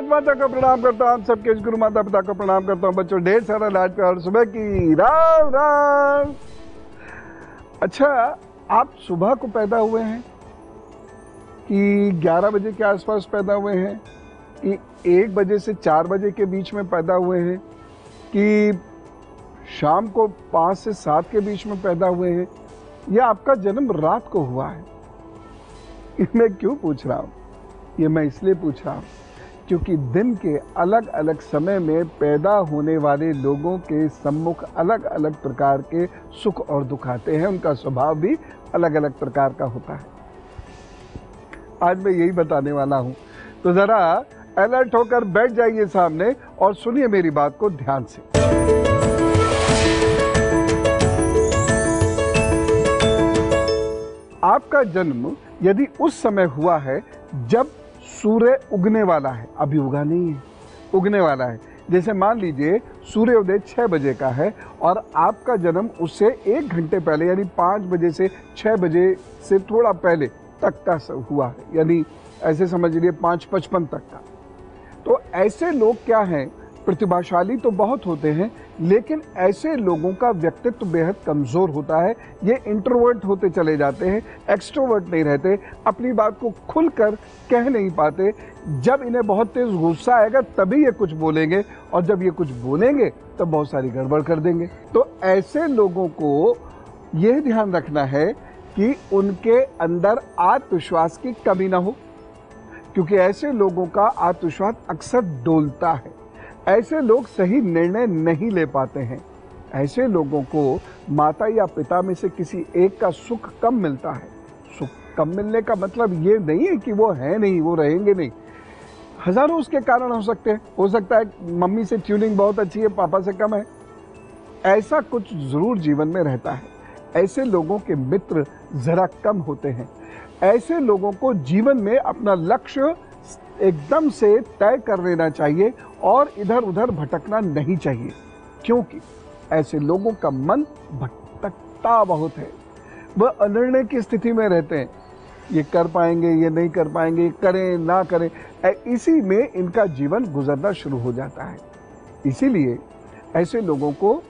भारत माता को प्रणाम करता हूँ, सबके गुरु माता पिता को प्रणाम करता हूँ। बच्चों ढेर सारा लाड प्यार सुबह की राम राम। अच्छा, आप सुबह को पैदा हुए हैं कि 11 बजे के आसपास पैदा हुए हैं कि 1 बजे से 4 बजे के बीच में पैदा हुए हैं कि शाम को 5 से 7 के बीच में पैदा हुए हैं, या आपका जन्म रात को हुआ है? मैं क्यों पूछ रहा हूँ? ये मैं इसलिए पूछ रहा हूँ क्योंकि दिन के अलग अलग समय में पैदा होने वाले लोगों के सम्मुख अलग अलग प्रकार के सुख और दुख आते हैं। उनका स्वभाव भी अलग अलग प्रकार का होता है। आज मैं यही बताने वाला हूँ, तो जरा अलर्ट होकर बैठ जाइए सामने और सुनिए मेरी बात को ध्यान से। आपका जन्म यदि उस समय हुआ है जब सूर्य उगने वाला है, अभी उगा नहीं है, उगने वाला है, जैसे मान लीजिए सूर्योदय 6 बजे का है और आपका जन्म उससे 1 घंटे पहले यानी 5 बजे से 6 बजे से थोड़ा पहले तक का हुआ है, यानी ऐसे समझ लीजिए 5:55 तक का। तो ऐसे लोग क्या हैं, प्रतिभाशाली तो बहुत होते हैं, लेकिन ऐसे लोगों का व्यक्तित्व बेहद कमज़ोर होता है। ये इंट्रोवर्ट होते चले जाते हैं, एक्सट्रोवर्ट नहीं रहते, अपनी बात को खुलकर कह नहीं पाते। जब इन्हें बहुत तेज़ गुस्सा आएगा तभी ये कुछ बोलेंगे, और जब ये कुछ बोलेंगे तब बहुत सारी गड़बड़ कर देंगे। तो ऐसे लोगों को यह ध्यान रखना है कि उनके अंदर आत्मविश्वास की कमी ना हो, क्योंकि ऐसे लोगों का आत्मविश्वास अक्सर डोलता है। ऐसे लोग सही निर्णय नहीं ले पाते हैं। ऐसे लोगों को माता या पिता में से किसी एक का सुख कम मिलता है। सुख कम मिलने का मतलब ये नहीं है कि वो है नहीं, वो रहेंगे नहीं। हजारों उसके कारण हो सकते हैं। हो सकता है मम्मी से ट्यूनिंग बहुत अच्छी है, पापा से कम है, ऐसा कुछ जरूर जीवन में रहता है। ऐसे लोगों के मित्र जरा कम होते हैं। ऐसे लोगों को जीवन में अपना लक्ष्य एकदम से तय कर लेना चाहिए और इधर उधर भटकना नहीं चाहिए, क्योंकि ऐसे लोगों का मन भटकता बहुत है। वह अनिर्णय की स्थिति में रहते हैं, ये कर पाएंगे, ये नहीं कर पाएंगे, करें ना करें, इसी में इनका जीवन गुजरना शुरू हो जाता है। इसीलिए ऐसे लोगों को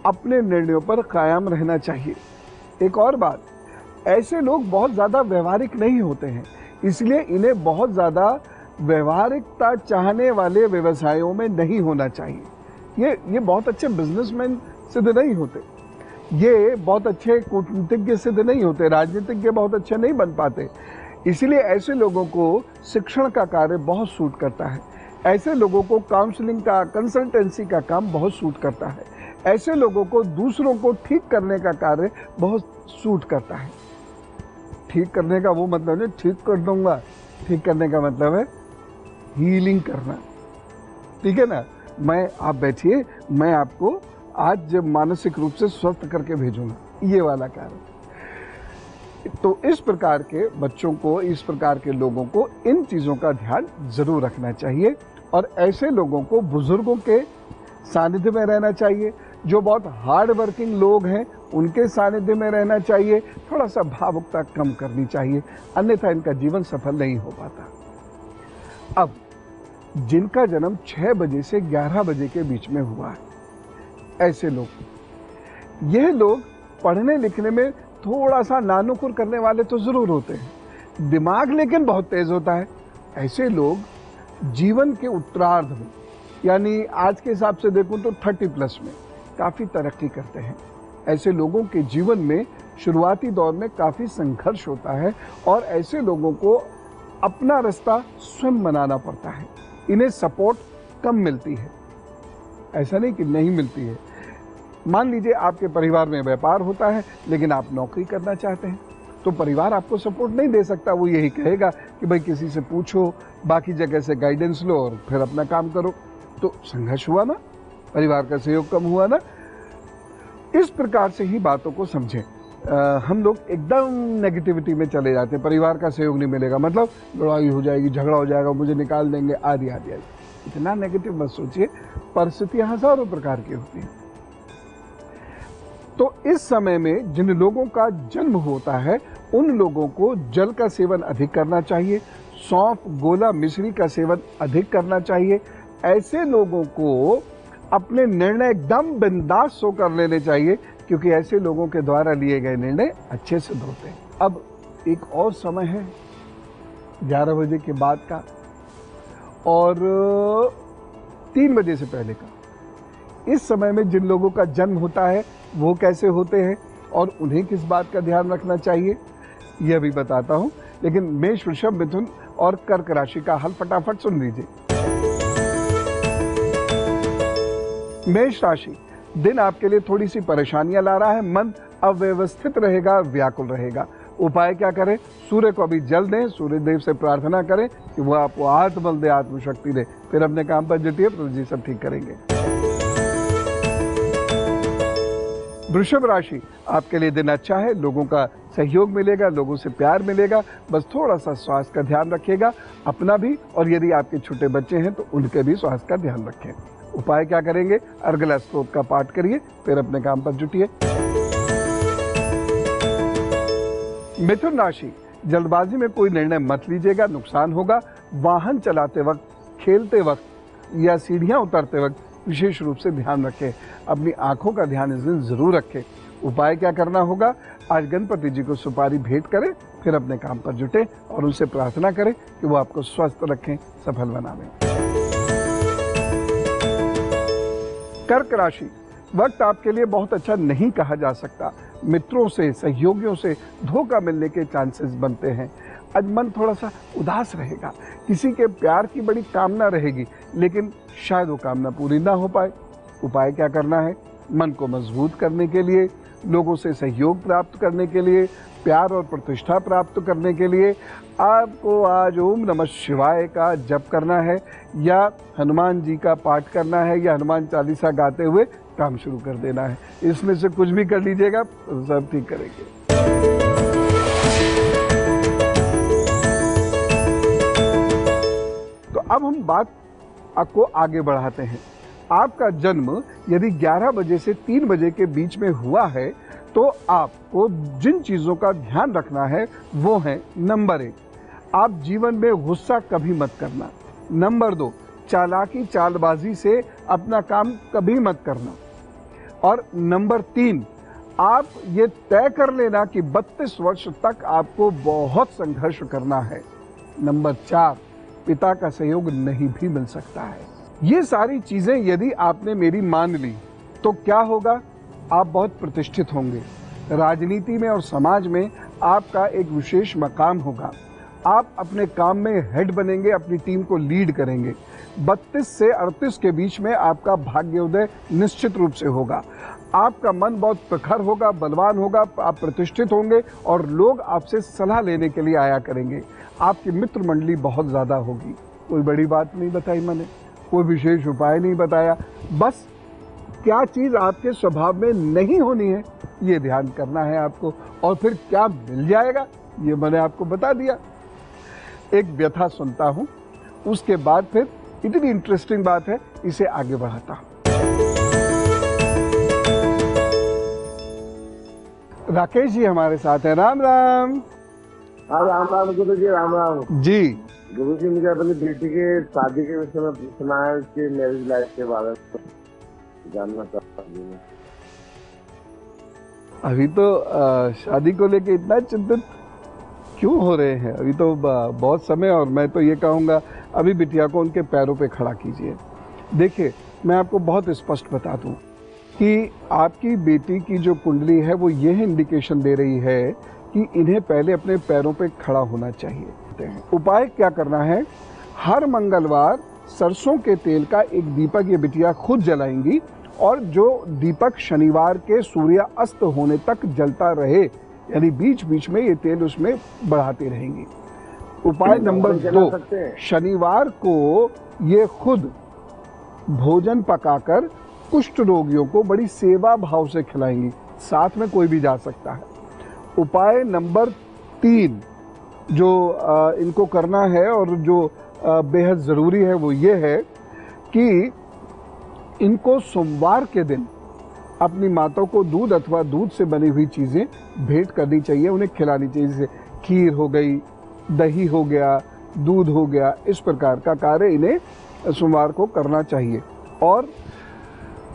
अपने निर्णयों पर कायम रहना चाहिए। एक और बात, ऐसे लोग बहुत ज़्यादा व्यवहारिक नहीं होते हैं, इसलिए इन्हें बहुत ज़्यादा व्यवहारिकता चाहने वाले व्यवसायों में नहीं होना चाहिए। ये बहुत अच्छे बिजनेसमैन सिद्ध नहीं होते, ये बहुत अच्छे कूटनीतिज्ञ सिद्ध नहीं होते, राजनीतिज्ञ बहुत अच्छे नहीं बन पाते। इसलिए ऐसे लोगों को शिक्षण का कार्य बहुत सूट करता है। ऐसे लोगों को काउंसलिंग का, कंसल्टेंसी का काम बहुत सूट करता है। ऐसे लोगों को दूसरों को ठीक करने का कार्य बहुत सूट करता है। ठीक करने का वो मतलब नहीं ठीक कर दूंगा, ठीक करने का मतलब है हीलिंग करना, ठीक है ना। आप बैठिए, मैं आपको आज मानसिक रूप से स्वस्थ करके भेजूंगा, ये वाला कार्य। तो इस प्रकार के बच्चों को, इस प्रकार के लोगों को इन चीज़ों का ध्यान जरूर रखना चाहिए। और ऐसे लोगों को बुजुर्गों के सानिध्य में रहना चाहिए। जो बहुत हार्ड वर्किंग लोग हैं उनके सानिध्य में रहना चाहिए। थोड़ा सा भावुकता कम करनी चाहिए, अन्यथा इनका जीवन सफल नहीं हो पाता। अब जिनका जन्म 6 बजे से 11 बजे के बीच में हुआ है, ऐसे लोग, यह लोग पढ़ने लिखने में थोड़ा सा नानुकुर करने वाले तो जरूर होते हैं, दिमाग लेकिन बहुत तेज होता है। ऐसे लोग जीवन के उत्तरार्ध में, यानी आज के हिसाब से देखूं तो 30+ में काफ़ी तरक्की करते हैं। ऐसे लोगों के जीवन में शुरुआती दौर में काफ़ी संघर्ष होता है और ऐसे लोगों को अपना रास्ता स्वयं बनाना पड़ता है। इन्हें सपोर्ट कम मिलती है, ऐसा नहीं कि नहीं मिलती है। मान लीजिए आपके परिवार में व्यापार होता है लेकिन आप नौकरी करना चाहते हैं, तो परिवार आपको सपोर्ट नहीं दे सकता। वो यही कहेगा कि भाई किसी से पूछो, बाकी जगह से गाइडेंस लो और फिर अपना काम करो। तो संघर्ष हुआ ना, परिवार का सहयोग कम हुआ ना। इस प्रकार से ही बातों को समझें। हम लोग एकदम नेगेटिविटी में चले जाते हैं, परिवार का सहयोग नहीं मिलेगा मतलब लड़ाई हो जाएगी, झगड़ा हो जाएगा, मुझे निकाल देंगे, आदि आदि आदि। इतना नेगेटिव मत सोचिए, परिस्थितियां हजारों प्रकार की होती हैं। तो इस समय में जिन लोगों का जन्म होता है उन लोगों को जल का सेवन अधिक करना चाहिए, सौंफ, गोला, मिश्री का सेवन अधिक करना चाहिए। ऐसे लोगों को अपने निर्णय एकदम बिंदास होकर लेने चाहिए, क्योंकि ऐसे लोगों के द्वारा लिए गए निर्णय अच्छे सिद्ध होते हैं। अब एक और समय है 11 बजे के बाद का और 3 बजे से पहले का। इस समय में जिन लोगों का जन्म होता है वो कैसे होते हैं और उन्हें किस बात का ध्यान रखना चाहिए, यह भी बताता हूं। लेकिन मेष, वृषभ, मिथुन और कर्क राशि का हल फटाफट सुन लीजिए। मेष राशि, दिन आपके लिए थोड़ी सी परेशानियां ला रहा है। मन अव्यवस्थित रहेगा, व्याकुल रहेगा। उपाय क्या करें? सूर्य को अभी जल दें, सूर्य देव से प्रार्थना करें कि वो आपको आत्मबल दे, आत्मशक्ति दे, फिर अपने काम पर जुटिए, प्रभु जी सब ठीक करेंगे। वृषभ राशि, आपके लिए दिन अच्छा है, लोगों का सहयोग मिलेगा, लोगों से प्यार मिलेगा। बस थोड़ा सा स्वास्थ्य का ध्यान रखिएगा, अपना भी, और यदि आपके छोटे बच्चे हैं तो उनके भी स्वास्थ्य का ध्यान रखें। उपाय क्या करेंगे? अर्गला स्तोत्र का पाठ करिए, फिर अपने काम पर जुटिए। मिथुन राशि, जल्दबाजी में कोई निर्णय मत लीजिएगा, नुकसान होगा। वाहन चलाते वक्त, खेलते वक्त या सीढ़ियां उतरते वक्त विशेष रूप से ध्यान रखें। अपनी आंखों का ध्यान इस दिन जरूर रखें। उपाय क्या करना होगा? आज गणपति जी को सुपारी भेंट करें, फिर अपने काम पर जुटे और उनसे प्रार्थना करें कि वो आपको स्वस्थ रखें, सफल बनावें। कर्क राशि, वक्त आपके लिए बहुत अच्छा नहीं कहा जा सकता। मित्रों से, सहयोगियों से धोखा मिलने के चांसेस बनते हैं। आज मन थोड़ा सा उदास रहेगा, किसी के प्यार की बड़ी कामना रहेगी, लेकिन शायद वो कामना पूरी ना हो पाए। उपाय क्या करना है? मन को मजबूत करने के लिए, लोगों से सहयोग प्राप्त करने के लिए, प्यार और प्रतिष्ठा प्राप्त करने के लिए आपको आज ओम नमः शिवाय का जप करना है, या हनुमान जी का पाठ करना है, या हनुमान चालीसा गाते हुए काम शुरू कर देना है। इसमें से कुछ भी कर लीजिएगा, सब ठीक करेंगे। तो अब हम बात को आगे बढ़ाते हैं। आपका जन्म यदि 11 बजे से 3 बजे के बीच में हुआ है तो आपको जिन चीजों का ध्यान रखना है वो है, नंबर 1, आप जीवन में गुस्सा कभी मत करना। नंबर 2, चालाकी चालबाजी से अपना काम कभी मत करना। और नंबर 3, आप ये तय कर लेना कि 32 वर्ष तक आपको बहुत संघर्ष करना है। नंबर 4, पिता का सहयोग नहीं भी मिल सकता है। ये सारी चीजें यदि आपने मेरी मान ली तो क्या होगा? आप बहुत प्रतिष्ठित होंगे। राजनीति में और समाज में आपका एक विशेष मकाम होगा। आप अपने काम में हेड बनेंगे, अपनी टीम को लीड करेंगे। 32 से 38 के बीच में आपका भाग्योदय निश्चित रूप से होगा। आपका मन बहुत प्रखर होगा, बलवान होगा, आप प्रतिष्ठित होंगे और लोग आपसे सलाह लेने के लिए आया करेंगे। आपकी मित्र मंडली बहुत ज्यादा होगी। कोई बड़ी बात नहीं बताई मैंने, कोई विशेष उपाय नहीं बताया, बस क्या चीज आपके स्वभाव में नहीं होनी है ये ध्यान करना है आपको, और फिर क्या मिल जाएगा ये मैंने आपको बता दिया। एक व्यथा सुनता हूं, उसके बाद फिर इतनी इंटरेस्टिंग बात है, इसे आगे बढ़ाता हूं। राकेश जी हमारे साथ हैं। राम राम। हाँ राम राम गुरु जी, राम राम जी। गुरु जी, मुझे अपनी बेटी के शादी के विषय में पूछना है, उसके मैरिज लाइफ के बारे में जानना चाहता हूँ। अभी तो शादी को लेके इतना चिंतित क्यों हो रहे हैं? अभी तो बहुत समय, और मैं तो ये कहूँगा अभी बिटिया को उनके पैरों पे खड़ा कीजिए। देखिए, मैं आपको बहुत स्पष्ट बता दूं कि आपकी बेटी की जो कुंडली है वो यह इंडिकेशन दे रही है कि इन्हें पहले अपने पैरों पे खड़ा होना चाहिए। उपाय क्या करना है? हर मंगलवार सरसों के तेल का एक दीपक ये बिटिया खुद जलाएंगी, और जो दीपक शनिवार के सूर्य अस्त होने तक जलता रहे, यानी बीच बीच में ये तेल उसमें बढ़ाती रहेंगी। उपाय नंबर 2, शनिवार को ये खुद भोजन पकाकर कुष्ठ रोगियों को बड़ी सेवा भाव से खिलाएंगी, साथ में कोई भी जा सकता है। उपाय नंबर 3 जो इनको करना है और जो बेहद ज़रूरी है वो ये है कि इनको सोमवार के दिन अपनी माताओं को दूध अथवा दूध से बनी हुई चीज़ें भेंट करनी चाहिए, उन्हें खिलानी चाहिए। जैसे खीर हो गई, दही हो गया, दूध हो गया, इस प्रकार का कार्य इन्हें सोमवार को करना चाहिए। और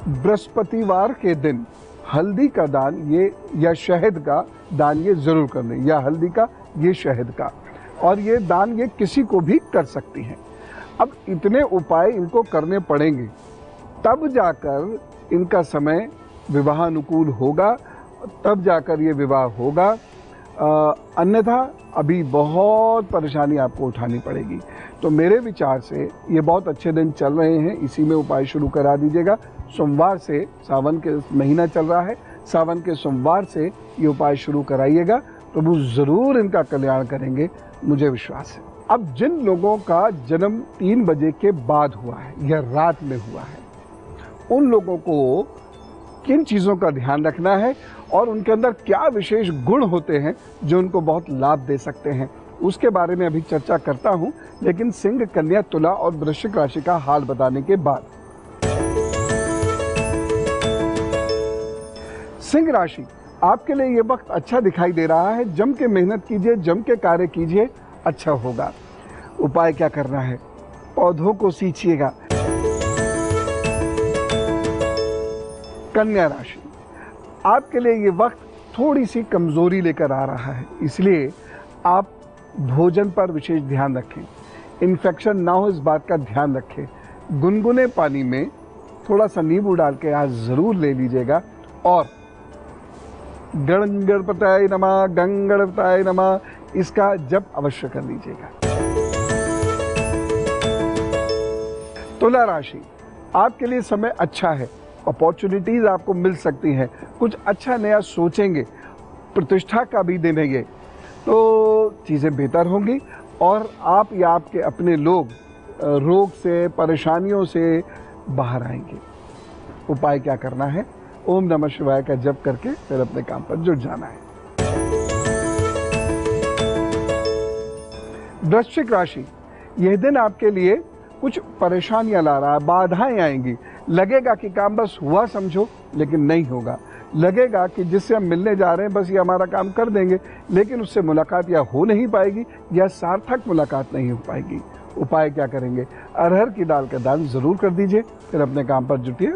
बृहस्पतिवार के दिन हल्दी का दान ये या शहद का दान ये जरूर कर लें, या हल्दी का ये शहद का, और ये दान ये किसी को भी कर सकती हैं। अब इतने उपाय इनको करने पड़ेंगे, तब जाकर इनका समय विवाह अनुकूल होगा, तब जाकर ये विवाह होगा। अन्यथा अभी बहुत परेशानी आपको उठानी पड़ेगी। तो मेरे विचार से ये बहुत अच्छे दिन चल रहे हैं, इसी में उपाय शुरू करा दीजिएगा। सोमवार से, सावन के महीना चल रहा है, सावन के सोमवार से ये उपाय शुरू कराइएगा, प्रभु जरूर इनका कल्याण करेंगे, मुझे विश्वास है। अब जिन लोगों का जन्म 3 बजे के बाद हुआ है या रात में हुआ है, उन लोगों को किन चीज़ों का ध्यान रखना है और उनके अंदर क्या विशेष गुण होते हैं जो उनको बहुत लाभ दे सकते हैं, उसके बारे में अभी चर्चा करता हूं, लेकिन सिंह, कन्या, तुला और वृश्चिक राशि का हाल बताने के बाद। सिंह राशि, आपके लिए ये वक्त अच्छा दिखाई दे रहा है। जम के मेहनत कीजिए, जम के कार्य कीजिए, अच्छा होगा। उपाय क्या करना है? पौधों को सींचिएगा। कन्या राशि, आपके लिए ये वक्त थोड़ी सी कमजोरी लेकर आ रहा है, इसलिए आप भोजन पर विशेष ध्यान रखें, इन्फेक्शन ना हो इस बात का ध्यान रखें। गुनगुने पानी में थोड़ा सा नींबू डाल के आज जरूर ले लीजिएगा। और गणपताय नमः, गणपताय नमः, इसका जप अवश्य कर लीजिएगा। तुला राशि, आपके लिए समय अच्छा है, अपॉर्चुनिटीज आपको मिल सकती हैं, कुछ अच्छा नया सोचेंगे, प्रतिष्ठा का भी देंगे तो चीज़ें बेहतर होंगी और आप या आपके अपने लोग रोग से, परेशानियों से बाहर आएंगे। उपाय क्या करना है? ओम नमः शिवाय का जप करके फिर अपने काम पर जुट जाना है। वृश्चिक राशि, यह दिन आपके लिए कुछ परेशानियां ला रहा है, बाधाएं आएंगी। लगेगा कि काम बस हुआ समझो, लेकिन नहीं होगा। लगेगा कि जिससे हम मिलने जा रहे हैं बस ये हमारा काम कर देंगे, लेकिन उससे मुलाकात या हो नहीं पाएगी या सार्थक मुलाकात नहीं हो पाएगी। उपाय क्या करेंगे? अरहर की दाल का दान जरूर कर दीजिए, फिर अपने काम पर जुटिए।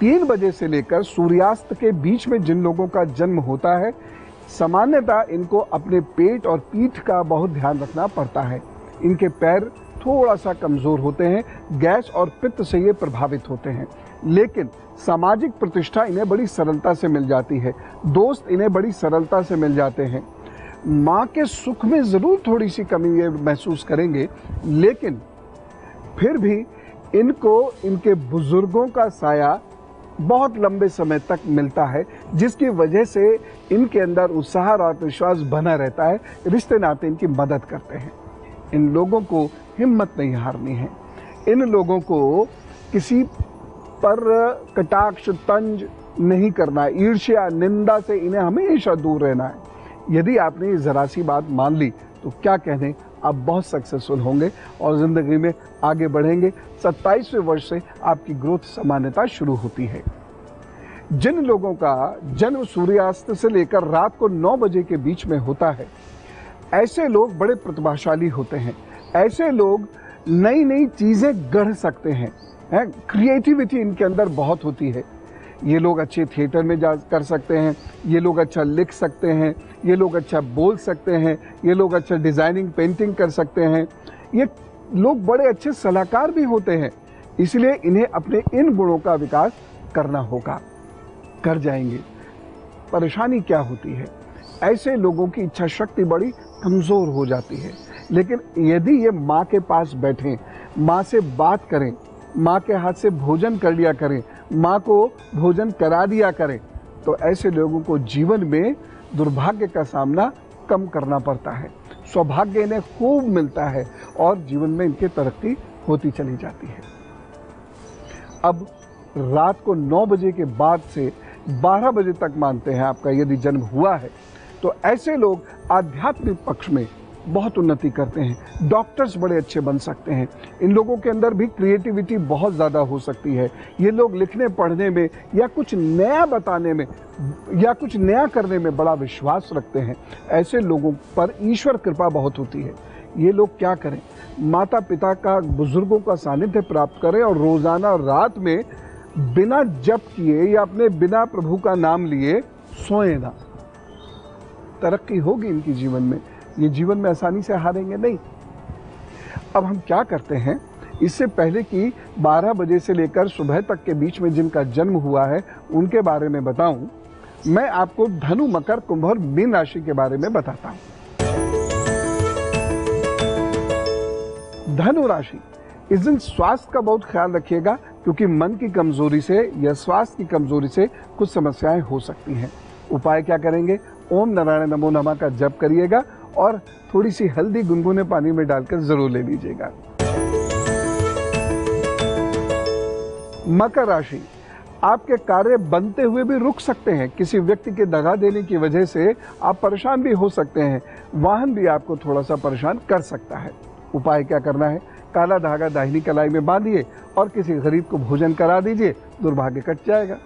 3 बजे से लेकर सूर्यास्त के बीच में जिन लोगों का जन्म होता है, सामान्यतः इनको अपने पेट और पीठ का बहुत ध्यान रखना पड़ता है। इनके पैर थोड़ा सा कमजोर होते हैं, गैस और पित्त से ये प्रभावित होते हैं, लेकिन सामाजिक प्रतिष्ठा इन्हें बड़ी सरलता से मिल जाती है, दोस्त इन्हें बड़ी सरलता से मिल जाते हैं। माँ के सुख में जरूर थोड़ी सी कमी ये महसूस करेंगे, लेकिन फिर भी इनको इनके बुजुर्गों का साया बहुत लंबे समय तक मिलता है, जिसकी वजह से इनके अंदर उत्साह और आत्मविश्वास बना रहता है। रिश्ते नाते इनकी मदद करते हैं। इन लोगों को हिम्मत नहीं हारनी है। इन लोगों को किसी पर कटाक्ष, तंज नहीं करना है। ईर्ष्या, निंदा से इन्हें हमेशा दूर रहना है। यदि आपने ये जरा सी बात मान ली तो क्या कहने, आप बहुत सक्सेसफुल होंगे और ज़िंदगी में आगे बढ़ेंगे। 27वें वर्ष से आपकी ग्रोथ सामान्यता शुरू होती है। जिन लोगों का जन्म सूर्यास्त से लेकर रात को 9 बजे के बीच में होता है, ऐसे लोग बड़े प्रतिभाशाली होते हैं। ऐसे लोग नई नई चीज़ें गढ़ सकते हैं। क्रिएटिविटी इनके अंदर बहुत होती है। ये लोग अच्छे थिएटर में जा कर सकते हैं, ये लोग अच्छा लिख सकते हैं, ये लोग अच्छा बोल सकते हैं, ये लोग अच्छा डिज़ाइनिंग, पेंटिंग कर सकते हैं। ये लोग बड़े अच्छे सलाहकार भी होते हैं। इसलिए इन्हें अपने इन गुणों का विकास करना होगा, कर जाएंगे। परेशानी क्या होती है? ऐसे लोगों की इच्छा शक्ति बड़ी कमज़ोर हो जाती है, लेकिन यदि ये माँ के पास बैठें, माँ से बात करें, माँ के हाथ से भोजन कर लिया करें, माँ को भोजन करा दिया करें, तो ऐसे लोगों को जीवन में दुर्भाग्य का सामना कम करना पड़ता है। सौभाग्य इन्हें खूब मिलता है और जीवन में इनकी तरक्की होती चली जाती है। अब रात को 9 बजे के बाद से 12 बजे तक मानते हैं आपका यदि जन्म हुआ है, तो ऐसे लोग आध्यात्मिक पक्ष में बहुत उन्नति करते हैं, डॉक्टर्स बड़े अच्छे बन सकते हैं। इन लोगों के अंदर भी क्रिएटिविटी बहुत ज़्यादा हो सकती है। ये लोग लिखने पढ़ने में या कुछ नया बताने में या कुछ नया करने में बड़ा विश्वास रखते हैं। ऐसे लोगों पर ईश्वर कृपा बहुत होती है। ये लोग क्या करें, माता पिता का, बुजुर्गों का सानिध्य प्राप्त करें और रोज़ाना रात में बिना जप किए या अपने बिना प्रभु का नाम लिए सोए ना। तरक्की होगी इनकी जीवन में, ये जीवन में आसानी से हारेंगे नहीं। अब हम क्या करते हैं, इससे पहले कि 12 बजे से लेकर सुबह तक के बीच में जिनका जन्म हुआ है उनके बारे में बताऊं, मैं आपको धनु, मकर, कुंभ और मीन राशि के बारे में बताता हूं। धनु राशि, इस दिन स्वास्थ्य का बहुत ख्याल रखिएगा, क्योंकि मन की कमजोरी से या स्वास्थ्य की कमजोरी से कुछ समस्याएं हो सकती हैं। उपाय क्या करेंगे, ओम नारायण नमो नमः का जप करिएगा और थोड़ी सी हल्दी गुनगुने पानी में डालकर जरूर ले लीजिएगा। मकर राशि, आपके कार्य बनते हुए भी रुक सकते हैं। किसी व्यक्ति के दगा देने की वजह से आप परेशान भी हो सकते हैं। वाहन भी आपको थोड़ा सा परेशान कर सकता है। उपाय क्या करना है, काला धागा दाहिनी कलाई में बांधिए और किसी गरीब को भोजन करा दीजिए, दुर्भाग्य कट जाएगा।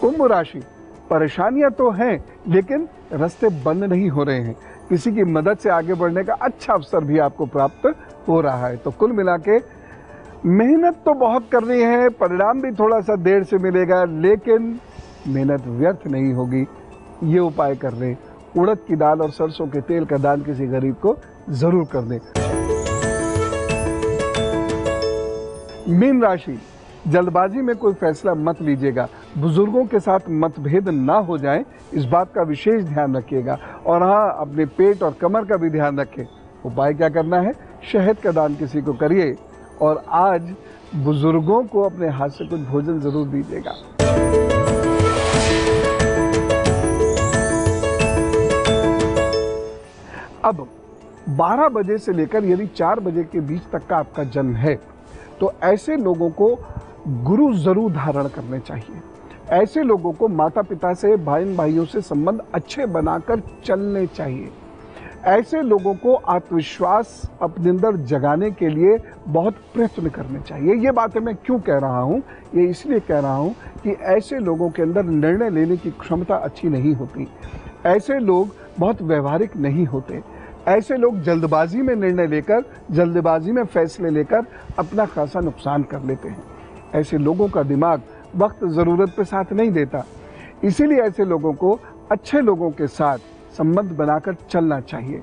कुंभ राशि, परेशानियां तो हैं लेकिन रास्ते बंद नहीं हो रहे हैं। किसी की मदद से आगे बढ़ने का अच्छा अवसर भी आपको प्राप्त हो रहा है। तो कुल मिला के मेहनत तो बहुत करनी है, परिणाम भी थोड़ा सा देर से मिलेगा, लेकिन मेहनत व्यर्थ नहीं होगी। ये उपाय कर लें, उड़द की दाल और सरसों के तेल का दान किसी गरीब को जरूर कर दें। मीन राशि, जल्दबाजी में कोई फैसला मत लीजिएगा। बुजुर्गों के साथ मतभेद ना हो जाए, इस बात का विशेष ध्यान रखिएगा। और हाँ, अपने पेट और कमर का भी ध्यान रखें। उपाय क्या करना है, शहद का दान किसी को करिए और आज बुजुर्गों को अपने हाथ से कुछ भोजन जरूर दीजिएगा। अब 12 बजे से लेकर यदि 4 बजे के बीच तक का आपका जन्म है, तो ऐसे लोगों को गुरु जरूर धारण करने चाहिए। ऐसे लोगों को माता पिता से, बहन भाइयों से संबंध अच्छे बनाकर चलने चाहिए। ऐसे लोगों को आत्मविश्वास अपने अंदर जगाने के लिए बहुत प्रयत्न करने चाहिए। ये बातें मैं क्यों कह रहा हूँ, ये इसलिए कह रहा हूँ कि ऐसे लोगों के अंदर निर्णय लेने की क्षमता अच्छी नहीं होती। ऐसे लोग बहुत व्यवहारिक नहीं होते। ऐसे लोग जल्दबाजी में निर्णय लेकर, जल्दबाजी में फैसले लेकर अपना खासा नुकसान कर लेते हैं। ऐसे लोगों का दिमाग वक्त ज़रूरत पे साथ नहीं देता। इसीलिए ऐसे लोगों को अच्छे लोगों के साथ संबंध बनाकर चलना चाहिए।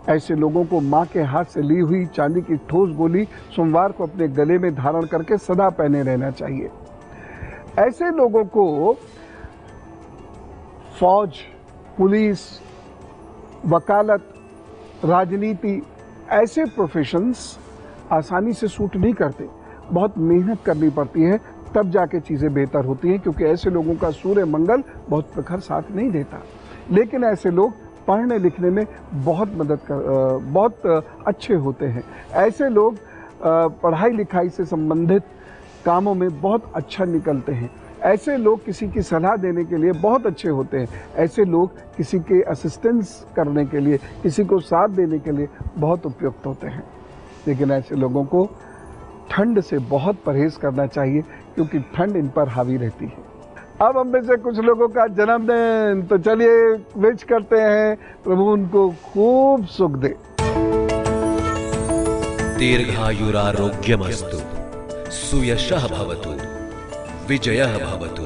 ऐसे लोगों को माँ के हाथ से ली हुई चांदी की ठोस गोली सोमवार को अपने गले में धारण करके सदा पहने रहना चाहिए। ऐसे लोगों को फौज, पुलिस, वकालत, राजनीति, ऐसे प्रोफेशंस आसानी से सूट नहीं करते। बहुत मेहनत करनी पड़ती है, तब जाके चीज़ें बेहतर होती हैं, क्योंकि ऐसे लोगों का सूर्य मंगल बहुत प्रखर साथ नहीं देता। लेकिन ऐसे लोग पढ़ने लिखने में बहुत अच्छे होते हैं। ऐसे लोग पढ़ाई लिखाई से संबंधित कामों में बहुत अच्छा निकलते हैं। ऐसे लोग किसी की सलाह देने के लिए बहुत अच्छे होते हैं। ऐसे लोग किसी के असिस्टेंस करने के लिए, किसी को साथ देने के लिए बहुत उपयुक्त होते हैं। लेकिन ऐसे लोगों को ठंड से बहुत परहेज करना चाहिए, क्योंकि ठंड इन पर हावी रहती है। अब हम में से कुछ लोगों का जन्मदिन, तो चलिए विश करते हैं, प्रभु उनको खूब सुख दे। दीर्घायुरारोग्यमस्तु, सुयशः भवतु, विजयः भवतु,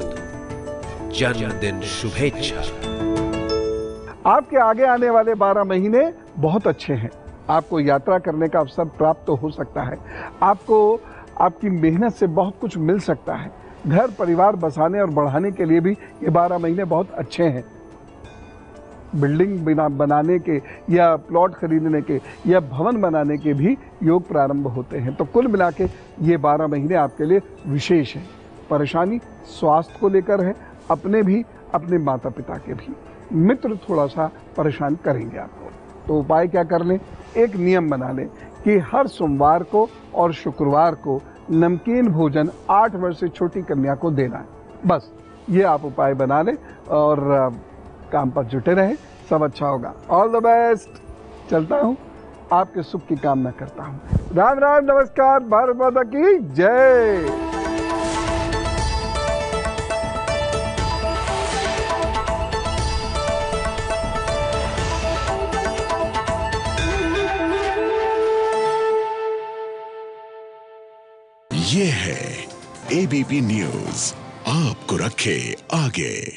जन्मदिन शुभेच्छा। आपके आगे आने वाले 12 महीने बहुत अच्छे हैं। आपको यात्रा करने का अवसर प्राप्त हो सकता है। आपको आपकी मेहनत से बहुत कुछ मिल सकता है। घर परिवार बसाने और बढ़ाने के लिए भी ये 12 महीने बहुत अच्छे हैं। बिल्डिंग बनाने के या प्लॉट खरीदने के या भवन बनाने के भी योग प्रारंभ होते हैं। तो कुल मिला के ये 12 महीने आपके लिए विशेष हैं। परेशानी स्वास्थ्य को लेकर है, अपने भी, अपने माता पिता के भी। मित्र थोड़ा सा परेशान करेंगे आपको। तो उपाय क्या कर लें, एक नियम बना लें कि हर सोमवार को और शुक्रवार को नमकीन भोजन 8 वर्ष से छोटी कन्या को देना है। बस ये आप उपाय बना लें और काम पर जुटे रहें। सब अच्छा होगा। All the best. चलता हूँ, आपके सुख की कामना करता हूँ। राम राम, नमस्कार, भारत माता की जय। ये है एबीपी न्यूज, आपको रखे आगे।